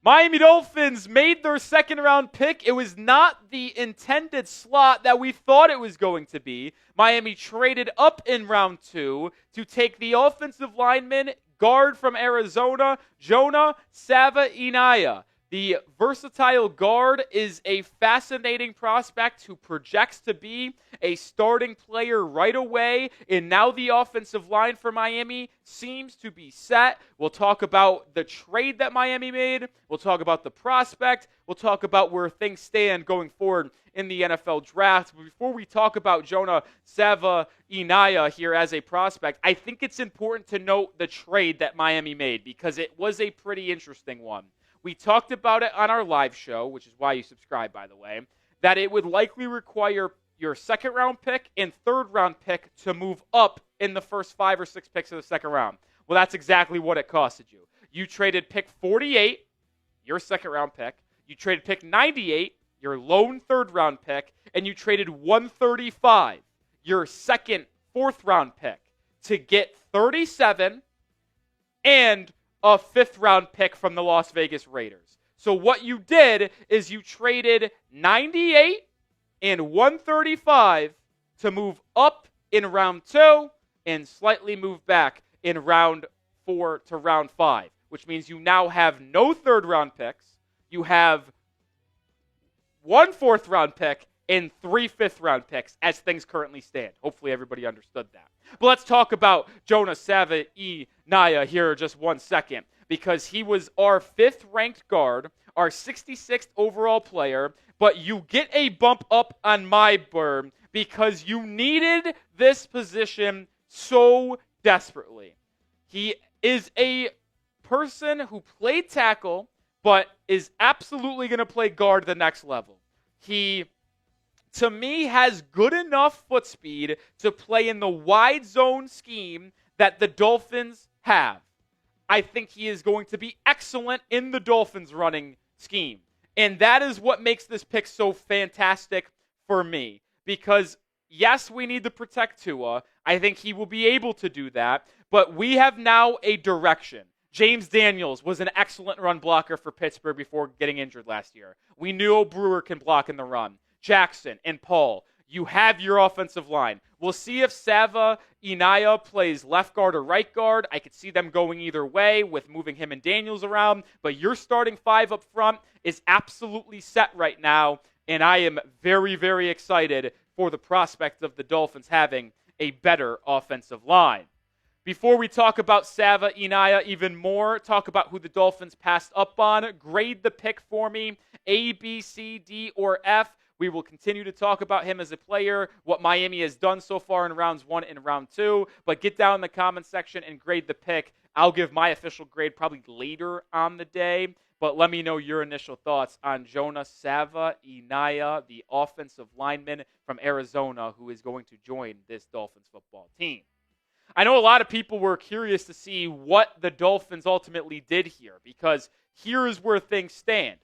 Miami Dolphins made their second-round pick. It was not the intended slot that we thought it was going to be. Miami traded up in round 2 to take the offensive lineman, guard from Arizona, Jonah Savaiinaea. The versatile guard is a fascinating prospect who projects to be a starting player right away. And now the offensive line for Miami seems to be set. We'll talk about the trade that Miami made. We'll talk about the prospect. We'll talk about where things stand going forward in the NFL draft. But before we talk about Jonah Savaiinaea here as a prospect, I think it's important to note the trade that Miami made because it was a pretty interesting one. We talked about it on our live show, which is why you subscribe, by the way, that it would likely require your second-round pick and third-round pick to move up in the first 5 or 6 picks of the second round. Well, that's exactly what it costed you. You traded pick 48, your second-round pick. You traded pick 98, your lone third-round pick. And you traded 135, your second fourth-round pick, to get 37 and a fifth-round pick from the Las Vegas Raiders. So what you did is you traded 98 and 135 to move up in round 2 and slightly move back in round 4 to round 5, which means you now have no third-round picks. You have 1 fourth-round pick and 3 fifth-round picks as things currently stand. Hopefully everybody understood that. But let's talk about Jonah Savaiinaea here just 1 second, because he was our 5th-ranked guard, our 66th overall player, but you get a bump up on my board because you needed this position so desperately. He is a person who played tackle, but is absolutely going to play guard the next level. He, to me, has good enough foot speed to play in the wide zone scheme that the Dolphins have. I think he is going to be excellent in the Dolphins running scheme. And that is what makes this pick so fantastic for me. Because, yes, we need to protect Tua. I think he will be able to do that. But we have now a direction. James Daniels was an excellent run blocker for Pittsburgh before getting injured last year. We knew Brewer can block in the run. Jackson and Paul, you have your offensive line. We'll see if Savaiinaea plays left guard or right guard. I could see them going either way with moving him and Daniels around. But your starting 5 up front is absolutely set right now. And I am very, very excited for the prospect of the Dolphins having a better offensive line. Before we talk about Savaiinaea even more, talk about who the Dolphins passed up on, grade the pick for me, A, B, C, D, or F. We will continue to talk about him as a player, what Miami has done so far in rounds 1 and round 2. But get down in the comments section and grade the pick. I'll give my official grade probably later on the day. But let me know your initial thoughts on Jonah Savaiinaea, the offensive lineman from Arizona who is going to join this Dolphins football team. I know a lot of people were curious to see what the Dolphins ultimately did here, because here is where things stand.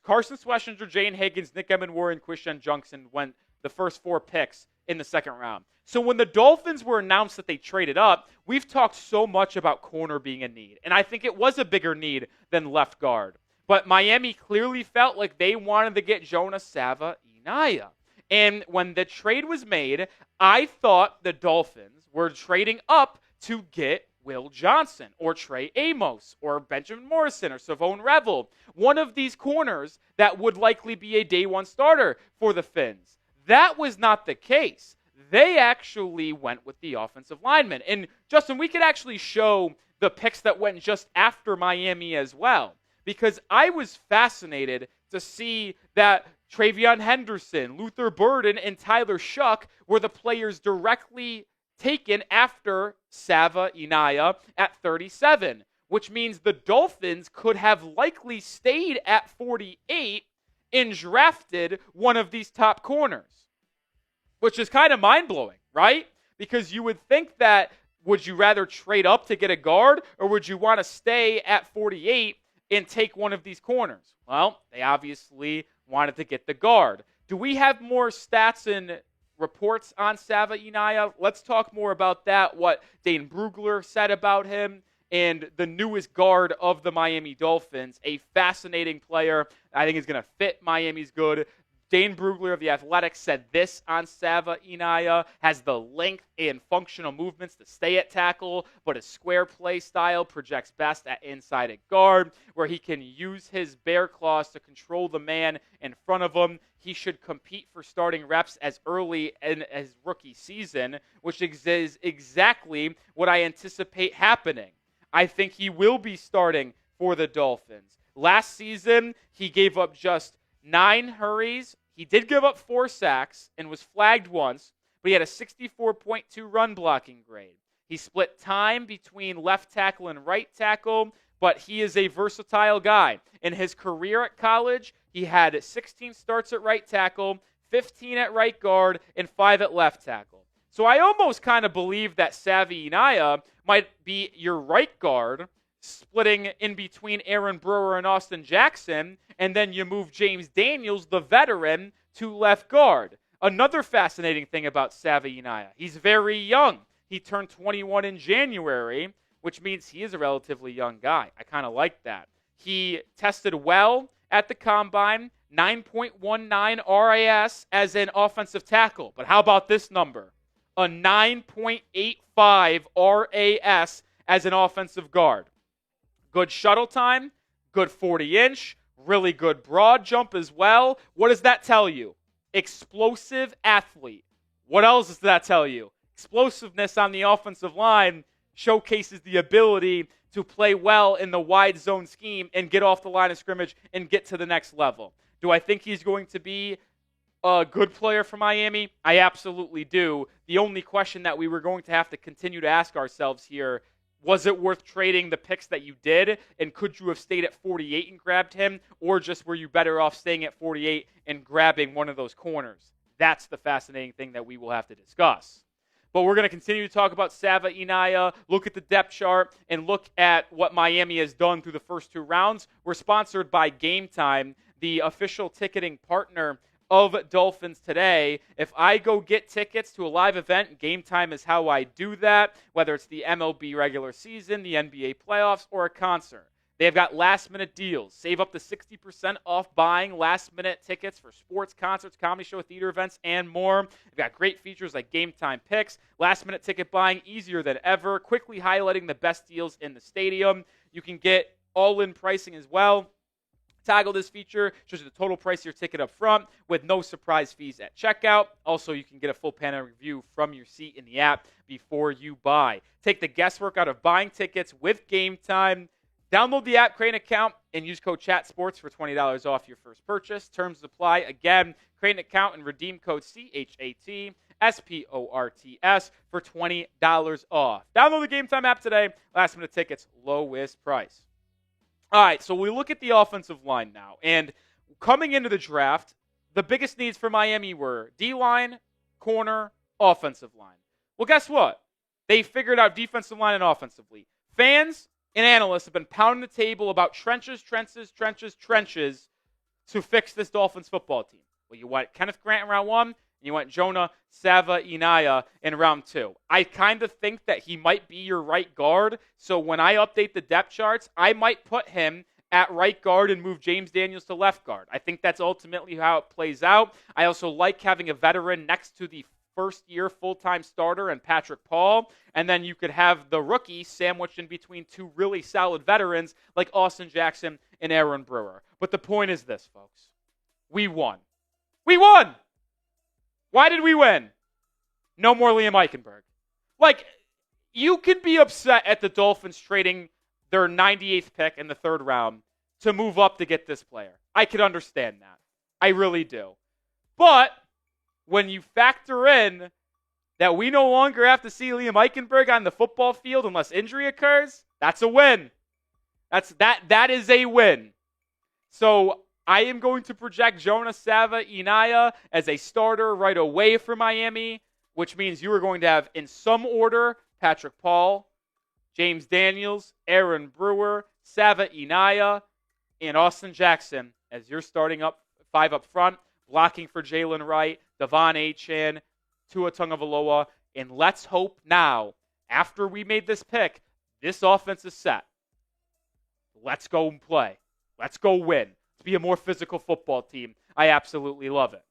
Carson Schwarzenegger, Jane Higgins, Nick Emenwar, and Quishon Judkins went the first 4 picks in the second round. So when the Dolphins were announced that they traded up, we've talked so much about corner being a need. And I think it was a bigger need than left guard. But Miami clearly felt like they wanted to get Jonah Savaiinaea. And when the trade was made, I thought the Dolphins were trading up to get Will Johnson or Trey Amos or Benjamin Morrison or Savone Revel, one of these corners that would likely be a day 1 starter for the Fins. That was not the case. They actually went with the offensive lineman. And Justin, we could actually show the picks that went just after Miami as well, because I was fascinated to see that Travion Henderson, Luther Burden, and Tyler Shuck were the players directly taken after Savaiinaea at 37, which means the Dolphins could have likely stayed at 48 and drafted one of these top corners, which is kind of mind-blowing, right? Because you would think that, would you rather trade up to get a guard, or would you want to stay at 48 and take one of these corners? Well, they obviously wanted to get the guard. Do we have more stats and reports on Savaiinaea? Let's talk more about that, what Dane Brugler said about him, and the newest guard of the Miami Dolphins, a fascinating player. I think is going to fit Miami's good. Dane Brugler of The Athletic said this on Savaiinaea: has the length and functional movements to stay at tackle, but his square play style projects best at inside at guard, where he can use his bear claws to control the man in front of him. He should compete for starting reps as early in his rookie season, which is exactly what I anticipate happening. I think he will be starting for the Dolphins. Last season, he gave up just 9 hurries. He did give up 4 sacks and was flagged once, but he had a 64.2 run blocking grade. He split time between left tackle and right tackle, but he is a versatile guy. In his career at college, he had 16 starts at right tackle, 15 at right guard, and 5 at left tackle. So I almost kind of believe that Savaiinaea might be your right guard, splitting in between Aaron Brewer and Austin Jackson, and then you move James Daniels, the veteran, to left guard. Another fascinating thing about Savaiinaea: he's very young. He turned 21 in January, which means he is a relatively young guy. I kind of like that. He tested well at the Combine, 9.19 RAS as an offensive tackle. But how about this number? A 9.85 RAS as an offensive guard. Good shuttle time, good 40-inch, really good broad jump as well. What does that tell you? Explosive athlete. What else does that tell you? Explosiveness on the offensive line showcases the ability to play well in the wide zone scheme and get off the line of scrimmage and get to the next level. Do I think he's going to be a good player for Miami? I absolutely do. The only question that we were going to have to continue to ask ourselves here: was it worth trading the picks that you did? And could you have stayed at 48 and grabbed him? Or just were you better off staying at 48 and grabbing one of those corners? That's the fascinating thing that we will have to discuss. But we're going to continue to talk about Savaiinaea, look at the depth chart, and look at what Miami has done through the first 2 rounds. We're sponsored by Game Time, the official ticketing partner of Dolphins Today. If I go get tickets to a live event, Game Time is how I do that, whether it's the MLB regular season, the NBA playoffs, or a concert. They've got last-minute deals. Save up to 60% off buying last-minute tickets for sports, concerts, comedy show, theater events, and more. They've got great features like Game Time Picks, last-minute ticket buying easier than ever, quickly highlighting the best deals in the stadium. You can get all-in pricing as well. Toggle this feature, shows you the total price of your ticket up front with no surprise fees at checkout. Also, you can get a full panoramic view from your seat in the app before you buy. Take the guesswork out of buying tickets with Game Time. Download the app, create an account, and use code CHATSPORTS for $20 off your first purchase. Terms apply. Again, create an account and redeem code CHATSPORTS for $20 off. Download the Game Time app today. Last minute tickets, lowest price. All right, so we look at the offensive line now. And coming into the draft, the biggest needs for Miami were D-line, corner, offensive line. Well, guess what? They figured out defensive line and offensively. Fans and analysts have been pounding the table about trenches to fix this Dolphins football team. Well, you want Kenneth Grant in round 1, and you want Jonah Savaiinaea in round 2. I kind of think that he might be your right guard, so when I update the depth charts, I might put him at right guard and move James Daniels to left guard. I think that's ultimately how it plays out. I also like having a veteran next to the first-year full-time starter and Patrick Paul, and then you could have the rookie sandwiched in between 2 really solid veterans like Austin Jackson and Aaron Brewer. But the point is this, folks. We won. We won! Why did we win? No more Liam Eichenberg. Like, you can be upset at the Dolphins trading their 98th pick in the 3rd round to move up to get this player. I could understand that. I really do. But when you factor in that we no longer have to see Liam Eichenberg on the football field unless injury occurs, that's a win. That is a win. So I am going to project Jonah Savaiinaea as a starter right away for Miami, which means you are going to have, in some order, Patrick Paul, James Daniels, Aaron Brewer, Savaiinaea, and Austin Jackson as you're starting 5 up front, blocking for Jalen Wright, Devon Achane, Tua Tagovailoa, and let's hope now, after we made this pick, This offense is set. Let's go and play. Let's go win. Let's be a more physical football team. I absolutely love it.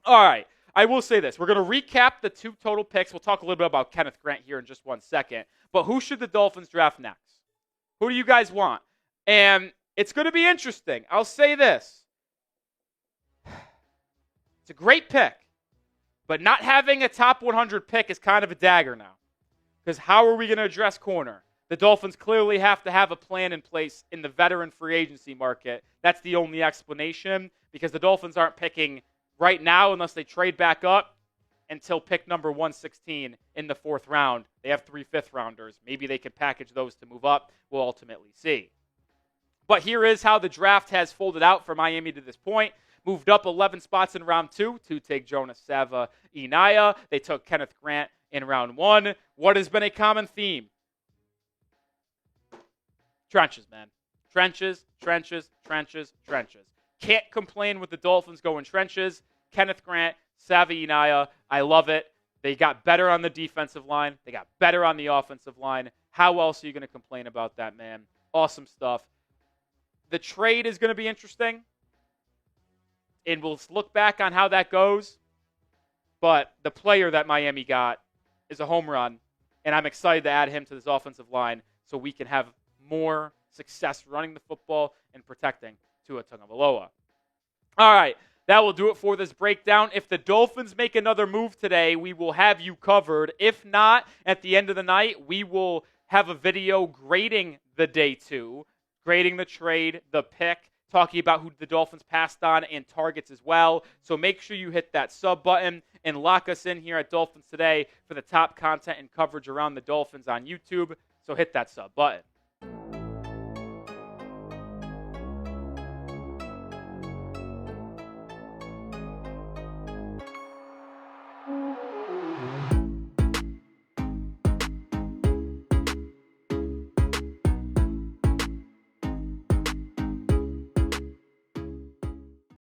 All right. I will say this. We're going to recap the 2 total picks. We'll talk a little bit about Kenneth Grant here in just 1 second. But who should the Dolphins draft next? Who do you guys want? And it's going to be interesting. I'll say this. It's a great pick. But not having a top 100 pick is kind of a dagger now. Because how are we going to address corner? The Dolphins clearly have to have a plan in place in the veteran free agency market. That's the only explanation, because the Dolphins aren't picking right now unless they trade back up until pick number 116 in the 4th round. They have 3 fifth-rounders. Maybe they could package those to move up. We'll ultimately see. But here is how the draft has folded out for Miami to this point. Moved up 11 spots in round 2 to take Jonah Savaiinaea. They took Kenneth Grant in round 1. What has been a common theme? Trenches, man. Trenches, trenches, trenches, trenches. Can't complain with the Dolphins going trenches. Kenneth Grant, Savaiinaea, I love it. They got better on the defensive line. They got better on the offensive line. How else are you going to complain about that, man? Awesome stuff. The trade is going to be interesting. And we'll look back on how that goes. But the player that Miami got is a home run. And I'm excited to add him to this offensive line so we can have more success running the football and protecting Tua Tagovailoa. All right, that will do it for this breakdown. If the Dolphins make another move today, we will have you covered. If not, at the end of the night, we will have a video grading the day 2, grading the trade, the pick, talking about who the Dolphins passed on and targets as well. So make sure you hit that sub button and lock us in here at Dolphins Today for the top content and coverage around the Dolphins on YouTube. So hit that sub button.